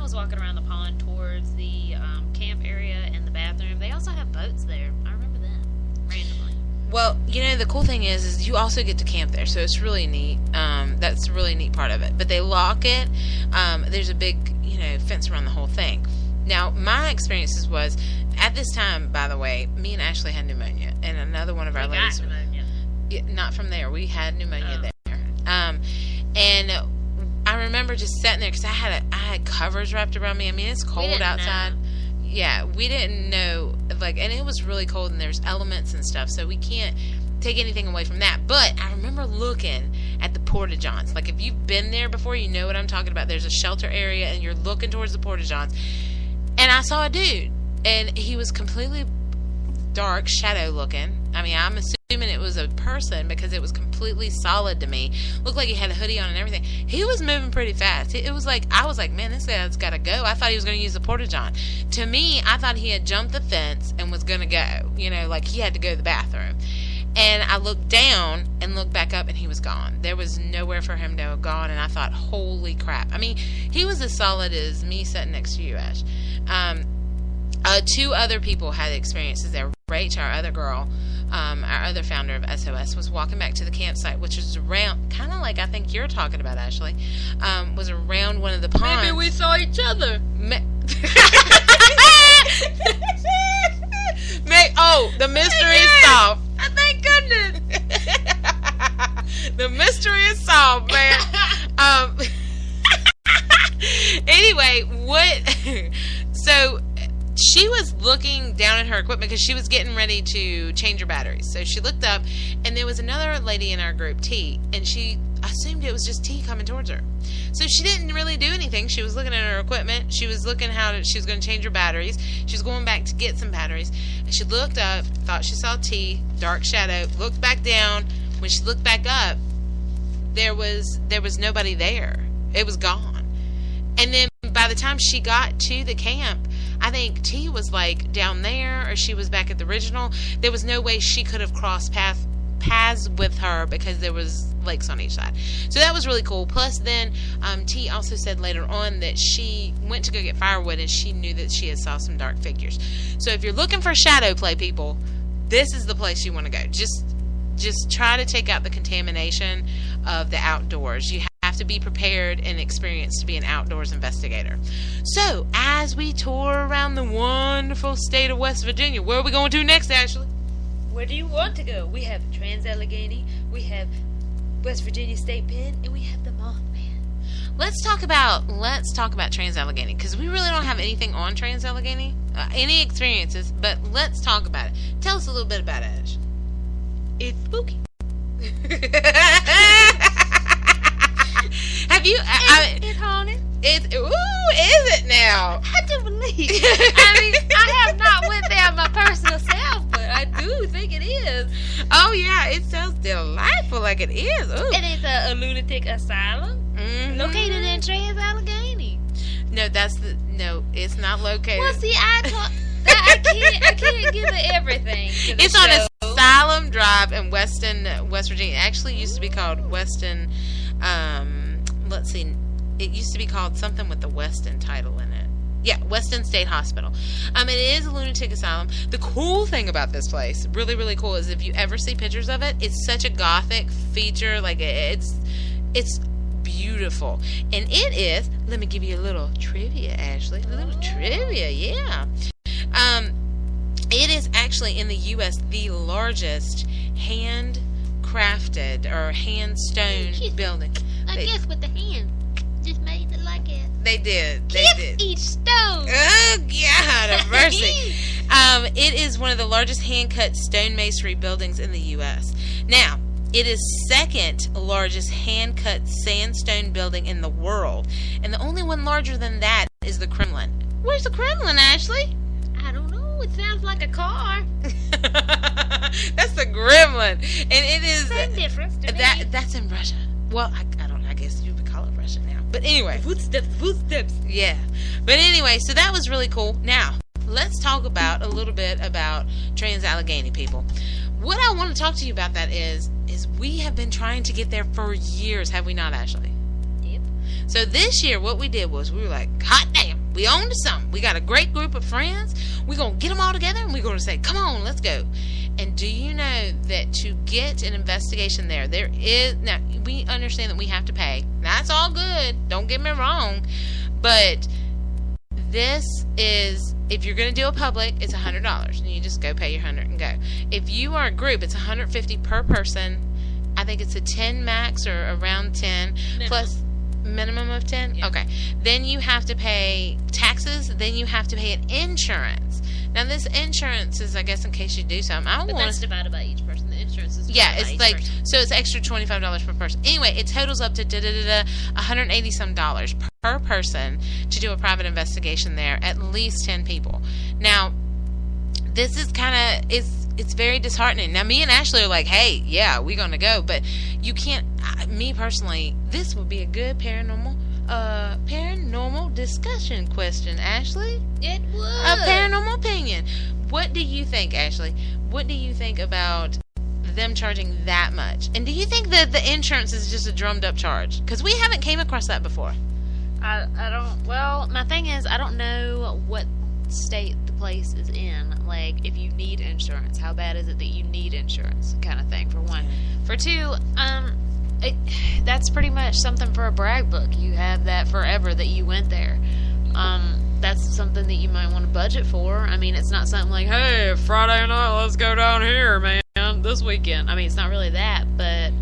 was walking around the pond towards the camp area and the bathroom. They also have boats there. I remember that randomly. Well, the cool thing is you also get to camp there, so it's really neat. That's a really neat part of it. But they lock it. There's a big, fence around the whole thing. Now, my experiences was, at this time, by the way, me and Ashley had pneumonia, and another one of our ladies... got pneumonia. Not from there. We had pneumonia there. And I remember just sitting there, because I had covers wrapped around me. I mean, it's cold outside. Know. Yeah, we didn't know, and it was really cold, and there's elements and stuff, so we can't take anything away from that. But I remember looking at the porta-johns. Like, if you've been there before, you know what I'm talking about. There's a shelter area, and you're looking towards the porta-johns. And I saw a dude, and he was completely dark, shadow-looking. I mean, I'm assuming it was a person because it was completely solid to me. Looked like he had a hoodie on and everything. He was moving pretty fast. It was like, I was like, man, this guy's got to go. I thought he was going to use the porta-john. To me, I thought he had jumped the fence and was going to go. Like he had to go to the bathroom. And I looked down and looked back up, and he was gone. There was nowhere for him to have gone, and I thought, holy crap. I mean, he was as solid as me sitting next to you, Ash. Two other people had experiences there. Rach, our other girl, our other founder of SOS, was walking back to the campsite, which was around, kind of like I think you're talking about, Ashley, was around one of the ponds. Maybe we saw each other. The mystery is solved. Thank goodness. The mystery is solved, man. Anyway, so she was looking down at her equipment because she was getting ready to change her batteries. So she looked up, and there was another lady in our group, T, and she assumed it was just T coming towards her. So she didn't really do anything. She was looking at her equipment. She was looking she was going to change her batteries. She was going back to get some batteries. And she looked up, thought she saw T, dark shadow, looked back down. When she looked back up, there was nobody there. It was gone. And then by the time she got to the camp, I think T was like down there, or she was back at the original. There was no way she could have crossed paths with her because there was lakes on each side. So that was really cool. Plus then T also said later on that she went to go get firewood, and she knew that she had saw some dark figures. So if you're looking for shadow play, people, this is the place you want to go. Just try to take out the contamination of the outdoors. You have to be prepared and experienced to be an outdoors investigator. So, as we tour around the wonderful state of West Virginia, where are we going to next, Ashley? Where do you want to go? We have Trans-Allegheny, we have West Virginia State Pen, and we have the Mothman. Let's talk about Trans-Allegheny, because we really don't have anything on Trans-Allegheny, any experiences, but let's talk about it. Tell us a little bit about it, Ash. It's spooky. Have you? It's haunted. Is it now? I do believe. I mean, I have not went there my personal self, but I do think it is. Oh yeah, it sounds delightful, like it is. Ooh. And it's a lunatic asylum located in Trans-Allegheny. No, it's not located. Well, see, I can't give it everything. It's on Asylum Drive in West Virginia. It actually used to be called Weston. Let's see. It used to be called something with the Weston title in it. Yeah, Weston State Hospital. It is a lunatic asylum. The cool thing about this place, really, really cool, is if you ever see pictures of it, it's such a gothic feature. Like, it's beautiful. And it is, let me give you a little trivia, Ashley. A little trivia, yeah. It is actually in the U.S. the largest handcrafted or hand-stone building. I guess with the hand. Just made it like it. They did. Each stone. Oh, God of mercy. It is one of the largest hand-cut stone masonry buildings in the U.S. Now, it is second largest hand-cut sandstone building in the world. And the only one larger than that is the Kremlin. Where's the Kremlin, Ashley? I don't know. It sounds like a car. That's the Gremlin. And it is... Same difference to me. That's in Russia. Well, I don't know. I guess you would call it Russia now. But anyway. Footsteps. Yeah. But anyway, so that was really cool. Now, let's talk about a little bit about Trans-Allegheny, people. What I want to talk to you about that is we have been trying to get there for years, have we not, Ashley? Yep. So this year, what we did was we were like, hot damn, We on to something. We got a great group of friends. We're going to get them all together and we're going to say, come on, let's go. And do you know that to get an investigation there is, now we understand that we have to pay. That's all good. Don't get me wrong. But this is, if you're going to do a public, it's $100. And you just go pay your $100 and go. If you are a group, it's $150 per person. I think it's a 10 max or around 10 plus minimum of 10. Yeah. Okay. Then you have to pay taxes. Then you have to pay an insurance. Now this insurance is, I guess, in case you do something. But that's divided by each person. The insurance is divided by each person. So it's extra $25 per person. Anyway, it totals up to $180 some per person to do a private investigation there. At least 10 people. Now, this is kind of it's very disheartening. Now, me and Ashley are like, hey, yeah, we're going to go. But you can't, me personally, this would be a good paranormal discussion question, Ashley. It would. A paranormal opinion. What do you think, Ashley? What do you think about them charging that much? And do you think that the insurance is just a drummed up charge? Because we haven't came across that before. I don't, well, my thing is, I don't know what state the place is in. Like, if you need insurance, how bad is it that you need insurance, kind of thing, for one. For two, that's pretty much something for a brag book. You have that forever that you went there. That's something that you might want to budget for. I mean, it's not something like, hey, Friday night, let's go down here, man, this weekend. I mean, it's not really that, but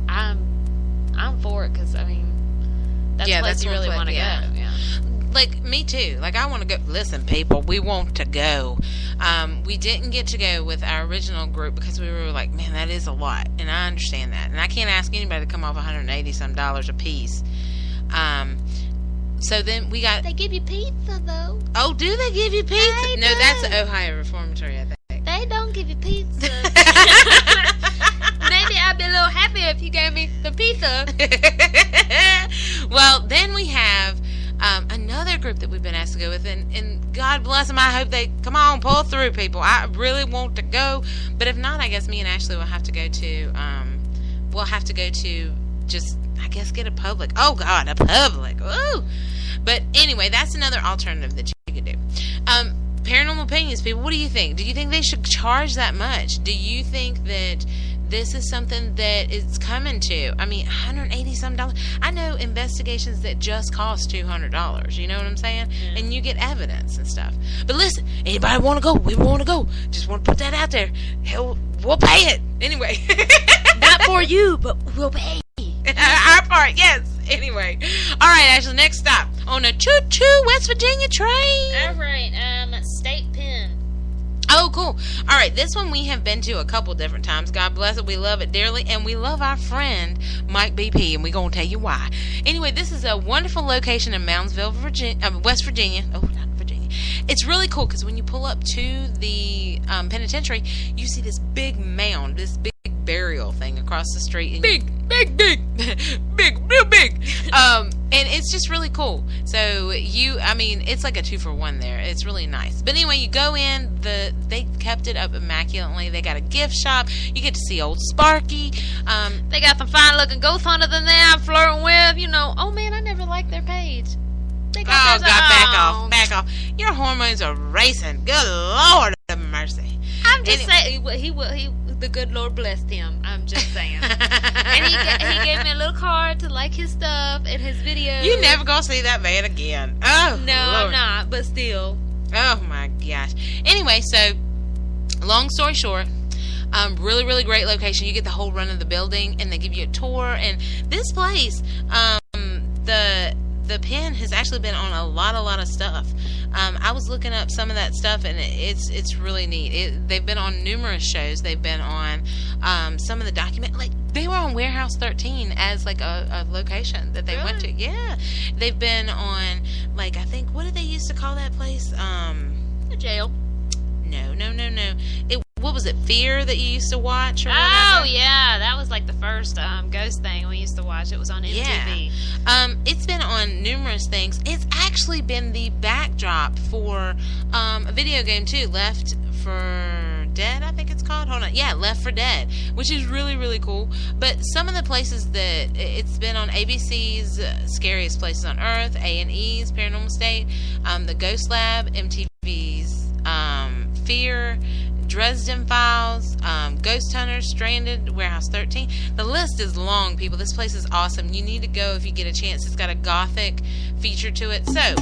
I'm for it, because, I mean, that's a place you really want to go. Yeah. Like, me too. Like, I want to go. Listen, people, we want to go. We didn't get to go with our original group because we were like, man, that is a lot. And I understand that. And I can't ask anybody to come off $180 some a piece. So then we got... They give you pizza, though. Oh, do they give you pizza? No, that's the Ohio Reformatory, I think. They don't give you pizza. Maybe I'd be a little happier if you gave me the pizza. Well, then we have... another group that we've been asked to go with, and God bless them. I hope they come on, pull through, people. I really want to go, but if not, I guess me and Ashley will have to go to. We'll have to go to just, I guess, get a public. Oh God, a public. Ooh. But anyway, that's another alternative that you could do. Paranormal opinions, people. What do you think? Do you think they should charge that much? Do you think that this is something that is coming to? I mean, $180 some. I know investigations that just cost $200. You know what I'm saying? Yeah. And you get evidence and stuff. But listen, anybody want to go? We want to go. Just want to put that out there. Hell, we'll pay it anyway. Not for you, but we'll pay. Our part, yes. Anyway, all right, Ashley. Next stop on a choo-choo West Virginia train. All right, State Pen. Oh, cool. All right, this one we have been to a couple different times. God bless it. We love it dearly, and we love our friend Mike BP, and we're going to tell you why. Anyway, this is a wonderful location in Moundsville, West Virginia. Oh, not Virginia. It's really cool because when you pull up to the penitentiary, you see this big mound, this big burial thing across the street. And big. Real big. And it's just really cool. So it's like a 2-for-1 there. It's really nice. But anyway, you go in, they kept it up immaculately. They got a gift shop. You get to see old Sparky. They got some fine looking ghost hunters in there I'm flirting with. You know, oh man, I never liked their page. They got back off. Your hormones are racing. Good Lord of mercy. I'm just saying, the good Lord blessed him. I'm just saying. And he gave me a little card to like his stuff and his videos. You never gonna see that man again. Oh, no, Lord. I'm not, but still. Oh my gosh. Anyway, so long story short, really, really great location. You get the whole run of the building, and they give you a tour. And this place, the pen has actually been on a lot of stuff. I was looking up some of that stuff, and it's really neat. They've been on numerous shows. They've been on some of the like they were on Warehouse 13 as like a location that they went to. Yeah, they've been on, like, I think, what did they used to call that place? A jail. No. What was it, Fear, that you used to watch? Or oh, yeah. That was like the first ghost thing we used to watch. It was on MTV. Yeah. It's been on numerous things. It's actually been the backdrop for a video game, too, Left for Dead, I think it's called. Hold on. Yeah, Left 4 Dead, which is really, really cool. But some of the places that it's been on ABC's Scariest Places on Earth, A&E's Paranormal State, the Ghost Lab, MTV's Fear, Dresden Files, Ghost Hunters, Stranded, Warehouse 13. The list is long, people. This place is awesome. You need to go if you get a chance. It's got a gothic feature to it. So,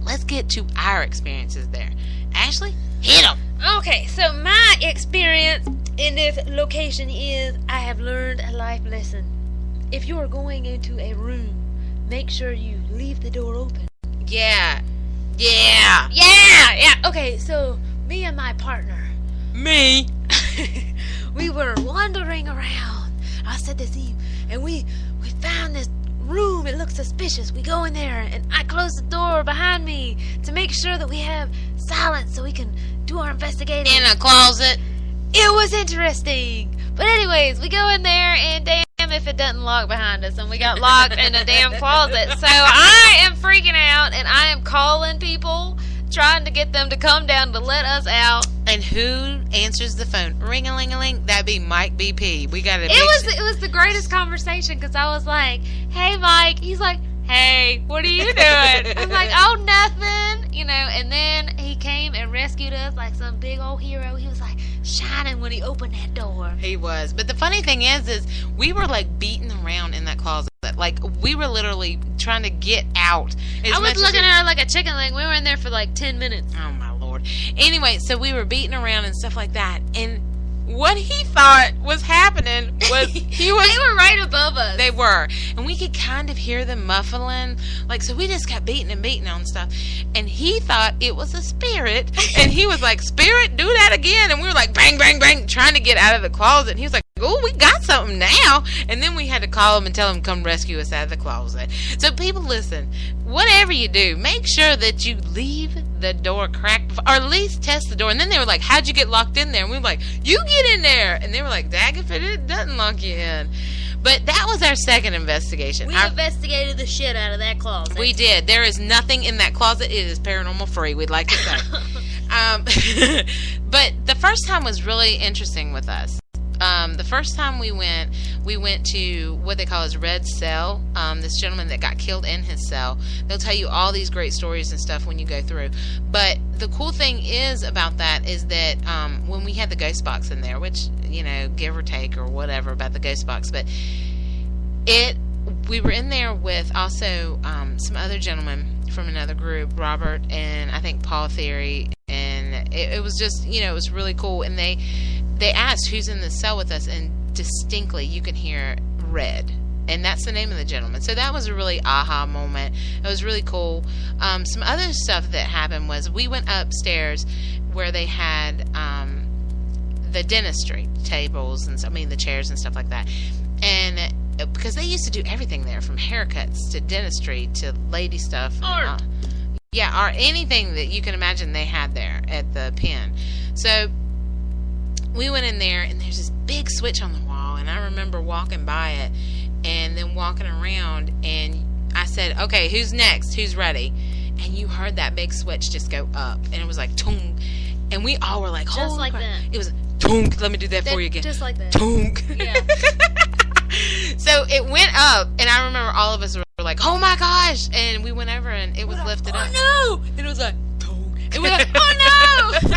let's get to our experiences there. Ashley, hit them. Okay, so my experience in this location is I have learned a life lesson. If you are going into a room, make sure you leave the door open. Yeah. Okay, so me and my partner, Me. we were wandering around. I said this Eve, and we found this room. It looked suspicious. We go in there, and I close the door behind me to make sure that we have silence so we can do our investigating. In a closet. It was interesting. But anyways, we go in there, and damn if it doesn't lock behind us, and we got locked in a damn closet. So I am freaking out, and I am calling people, trying to get them to come down to let us out. And who answers the phone? Ring-a-ling-a-ling. That'd be Mike BP. We got to. It was the greatest conversation because I was like, "Hey, Mike." He's like, "Hey, what are you doing?" I'm like, "Oh, nothing," you know. And then he came and rescued us like some big old hero. He was like shining when he opened that door. He was. But the funny thing is we were like beating around in that closet. Like we were literally trying to get out. I was looking at her like a chicken leg. We were in there for like 10 minutes. Oh my Lord. Anyway, so we were beating around and stuff like that. And what he thought was happening was they were right above us. They were. And we could kind of hear them muffling. Like, so we just kept beating on stuff. And he thought it was a spirit. And he was like, "Spirit, do that again." And we were like, bang, bang, bang, trying to get out of the closet. And he was like, "Oh, we got something now." And then we had to call him and tell him to come rescue us out of the closet. So people, listen, whatever you do, make sure that you leave the door cracked, or at least test the door. And then they were like, "How'd you get locked in there?" And we were like, "You get in there." And they were like, "Dag if it doesn't lock you in." But that was our second investigation. We investigated the shit out of that closet. We did. There is nothing in that closet. It is paranormal free, we'd like to say. But the first time was really interesting with us. The first time we went to what they call his red cell. This gentleman that got killed in his cell. They'll tell you all these great stories and stuff when you go through. But the cool thing is about that is that when we had the ghost box in there, which, you know, give or take or whatever about the ghost box, but we were in there with also some other gentlemen from another group, Robert and I think Paul Theory, and it was just, you know, it was really cool. And they asked who's in the cell with us, and distinctly you can hear red, and that's the name of the gentleman. So that was a really aha moment. It was really cool. Some other stuff that happened was we went upstairs where they had the dentistry tables and the chairs and stuff like that, and because they used to do everything there, from haircuts to dentistry to lady stuff, art. Or anything that you can imagine they had there at the pen. So we went in there, and there's this big switch on the wall, and I remember walking by it and then walking around, and I said, "Okay, who's next? Who's ready?" And you heard that big switch just go up, and it was like, tunk, and we all were like, just like that. It was tunk. Let me do that for you again. Just like that. Tunk. Yeah. So it went up, and I remember all of us were like, "Oh my gosh!" And we went over, and it was lifted up. Oh no! And it was like, tunk. It was like, "Oh no!"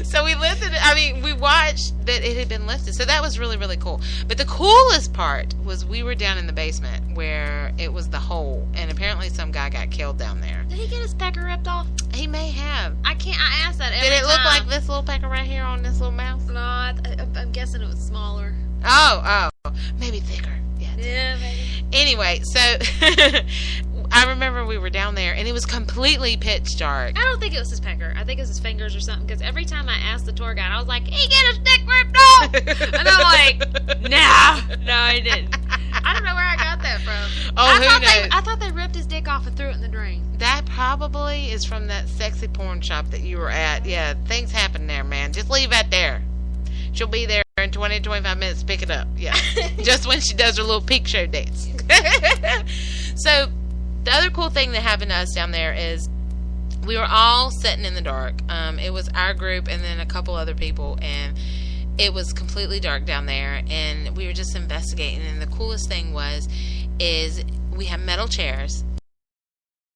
So we lifted it. We watched that it had been lifted. So that was really, really cool. But the coolest part was we were down in the basement where it was the hole, and apparently some guy got killed down there. Did he get his pecker ripped off? He may have. I asked that every Did it look time. like this little pecker right here on this little mouse? No, I'm guessing it was smaller. Oh. Maybe thicker. Yeah, maybe. Anyway, so I remember we were down there, and it was completely pitch dark. I don't think it was his pecker. I think it was his fingers or something, because every time I asked the tour guide, I was like, "He get his dick ripped off!" And I'm like, no, he didn't. I don't know where I got that from. Oh, who knows? I thought they ripped his dick off and threw it in the drain. That probably is from that sexy porn shop that you were at. Yeah, things happen there, man. Just leave that there. She'll be there in 20 to 25 minutes to pick it up. Yeah. Just when she does her little peak show dance. So, the other cool thing that happened to us down there is we were all sitting in the dark. It was our group and then a couple other people, and it was completely dark down there, and we were just investigating. And the coolest thing is we have metal chairs,